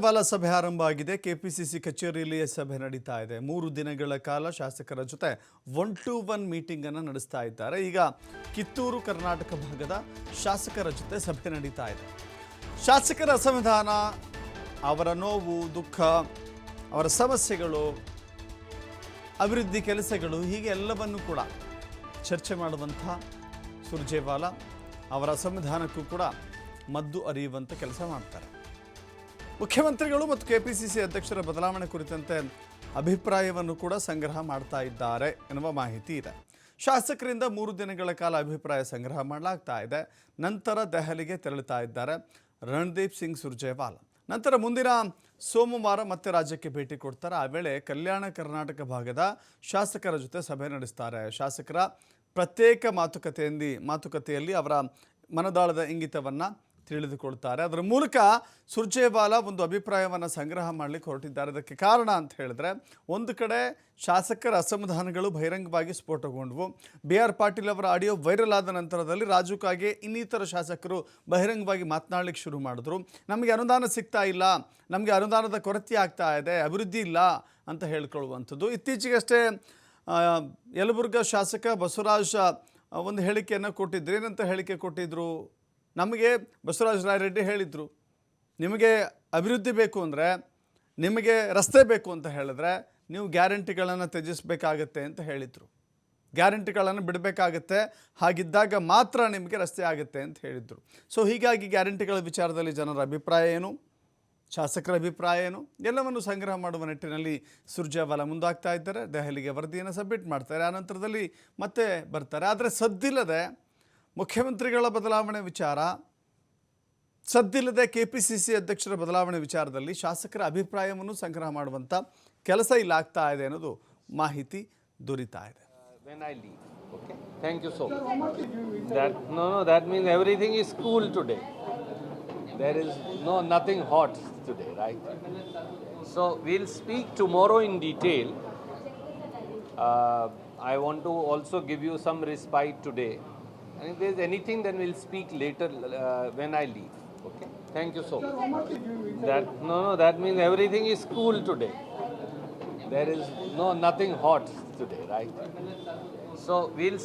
ಬಾಲ ಸಭೆ ಆರಂಭ ಆಗಿದೆ. ಕೆಪಿಸಿಸಿ ಕಚೇರಿಯಲ್ಲಿ ಸಭೆ ನಡೀತಾ ಇದೆ. 3 ದಿನಗಳ ಕಾಲ ಶಾಸಕರ ಜೊತೆ 1-to-1 ಮೀಟಿಂಗ್ ಅನ್ನು ನಡೆಸ್ತಾ ಇದ್ದಾರೆ. ಈಗ ಕಿತ್ತೂರು ಕರ್ನಾಟಕ ಭಾಗದ ಶಾಸಕರ ಜೊತೆ ಸಭೆ ನಡೀತಾ ಇದೆ. ಶಾಸಕರ ಅಸಮಾಧಾನ, ಅವರ ನೋವು, ದುಃಖ, ಅವರ ಸಮಸ್ಯೆಗಳು, ಅಭಿವೃದ್ಧಿ ಕೆಲಸಗಳು ಹೀಗೆ ಎಲ್ಲವನ್ನೂ ಕೂಡ ಚರ್ಚೆ ಮಾಡುವಂಥ ಸುರ್ಜೇವಾಲಾ ಅವರ ಅಸಮಾಧಾನಕ್ಕೂ ಕೂಡ ಮದ್ದು ಅರಿಯುವಂಥ ಕೆಲಸ ಮಾಡ್ತಾರೆ. ಮುಖ್ಯಮಂತ್ರಿಗಳು ಮತ್ತು ಕೆಪಿಸಿಸಿ ಅಧ್ಯಕ್ಷರ ಬದಲಾವಣೆ ಕುರಿತಂತೆ ಅಭಿಪ್ರಾಯವನ್ನು ಕೂಡ ಸಂಗ್ರಹ ಮಾಡ್ತಾ ಇದ್ದಾರೆ ಎನ್ನುವ ಮಾಹಿತಿ ಇದೆ. ಶಾಸಕರಿಂದ 3 ದಿನಗಳ ಕಾಲ ಅಭಿಪ್ರಾಯ ಸಂಗ್ರಹ ಮಾಡಲಾಗ್ತಾ ಇದೆ. ನಂತರ ದೆಹಲಿಗೆ ತೆರಳುತ್ತಾ ಇದ್ದಾರೆ ರಣದೀಪ್ ಸಿಂಗ್ ಸುರ್ಜೇವಾಲಾ. ನಂತರ ಮುಂದಿನ ಸೋಮವಾರ ಮತ್ತೆ ರಾಜ್ಯಕ್ಕೆ ಭೇಟಿ ಕೊಡ್ತಾರೆ. ಆ ವೇಳೆ ಕಲ್ಯಾಣ ಕರ್ನಾಟಕ ಭಾಗದ ಶಾಸಕರ ಜೊತೆ ಸಭೆ ನಡೆಸ್ತಾರೆ. ಶಾಸಕರ ಪ್ರತ್ಯೇಕ ಮಾತುಕತೆಯಲ್ಲಿ ಅವರ ಮನದಾಳದ ಇಂಗಿತವನ್ನು ತಿಳಿದುಕೊಳ್ತಾರೆ. ಅದರ ಮೂಲಕ ಸುರ್ಜೇವಾಲಾ ಒಂದು ಅಭಿಪ್ರಾಯವನ್ನು ಸಂಗ್ರಹ ಮಾಡಲಿಕ್ಕೆ ಹೊರಟಿದ್ದಾರೆ. ಅದಕ್ಕೆ ಕಾರಣ ಅಂತ ಹೇಳಿದ್ರೆ, ಒಂದು ಕಡೆ ಶಾಸಕರ ಅಸಮಾಧಾನಗಳು ಬಹಿರಂಗವಾಗಿ ಸ್ಫೋಟಗೊಂಡವು. BR ಪಾಟೀಲ್ ಅವರ ಆಡಿಯೋ ವೈರಲ್ ಆದ ನಂತರದಲ್ಲಿ ರಾಜು ಕಾಗೆ ಇನ್ನಿತರ ಶಾಸಕರು ಬಹಿರಂಗವಾಗಿ ಮಾತನಾಡಲಿಕ್ಕೆ ಶುರು ಮಾಡಿದ್ರು. ನಮಗೆ ಅನುದಾನ ಸಿಗ್ತಾ ಇಲ್ಲ, ನಮಗೆ ಅನುದಾನದ ಕೊರತೆ ಆಗ್ತಾ ಇದೆ, ಅಭಿವೃದ್ಧಿ ಇಲ್ಲ ಅಂತ ಹೇಳ್ಕೊಳ್ಳುವಂಥದ್ದು. ಇತ್ತೀಚೆಗಷ್ಟೇ ಯಲಬುರ್ಗಾ ಶಾಸಕ ಬಸವರಾಜ ಒಂದು ಹೇಳಿಕೆಯನ್ನು ಕೊಟ್ಟಿದ್ರು. ಏನಂತ ಹೇಳಿಕೆ ಕೊಟ್ಟಿದ್ರು? ನಮಗೆ ಬಸವರಾಜ ರಾಯರೆಡ್ಡಿ ಹೇಳಿದರು, ನಿಮಗೆ ಅಭಿವೃದ್ಧಿ ಬೇಕು ಅಂದರೆ, ನಿಮಗೆ ರಸ್ತೆ ಬೇಕು ಅಂತ ಹೇಳಿದ್ರೆ ನೀವು ಗ್ಯಾರಂಟಿಗಳನ್ನು ತ್ಯಜಿಸಬೇಕಾಗತ್ತೆ ಅಂತ ಹೇಳಿದರು. ಗ್ಯಾರಂಟಿಗಳನ್ನು ಬಿಡಬೇಕಾಗತ್ತೆ, ಹಾಗಿದ್ದಾಗ ಮಾತ್ರ ನಿಮಗೆ ರಸ್ತೆ ಆಗುತ್ತೆ ಅಂತ ಹೇಳಿದರು. ಸೊ ಹೀಗಾಗಿ ಗ್ಯಾರಂಟಿಗಳ ವಿಚಾರದಲ್ಲಿ ಜನರ ಅಭಿಪ್ರಾಯ ಏನು, ಶಾಸಕರ ಅಭಿಪ್ರಾಯ ಏನು, ಎಲ್ಲವನ್ನು ಸಂಗ್ರಹ ಮಾಡುವ ನಿಟ್ಟಿನಲ್ಲಿ ಸುರ್ಜೇವಾಲಾ ಮುಂದಾಗ್ತಾ ಇದ್ದಾರೆ. ದೆಹಲಿಗೆ ವರದಿಯನ್ನು ಸಬ್ಮಿಟ್ ಮಾಡ್ತಾರೆ. ಆನಂತರದಲ್ಲಿ ಮತ್ತೆ ಬರ್ತಾರೆ. ಆದರೆ ಸದ್ದಿಲ್ಲದೆ ಮುಖ್ಯಮಂತ್ರಿಗಳ ಬದಲಾವಣೆ ವಿಚಾರ, ಸದ್ದಿಲ್ಲದೆ ಕೆಪಿಸಿಸಿ ಅಧ್ಯಕ್ಷರ ಬದಲಾವಣೆ ವಿಚಾರದಲ್ಲಿ ಶಾಸಕರ ಅಭಿಪ್ರಾಯವನ್ನು ಸಂಗ್ರಹ ಮಾಡುವಂಥ ಕೆಲಸ ಇಲ್ಲಿ ಆಗ್ತಾ ಇದೆ ಅನ್ನೋದು ಮಾಹಿತಿ ದೊರೀತಾ ಇದೆ. When I leave, okay? Thank you so much. That means everything is cool today. There is nothing hot today, right? So we'll speak tomorrow in detail. I want to also give you some respite today. And if there's anything, then we'll speak later when I leave. Okay? Thank you so much. That means everything is cool today. There is nothing hot today, right? So we'll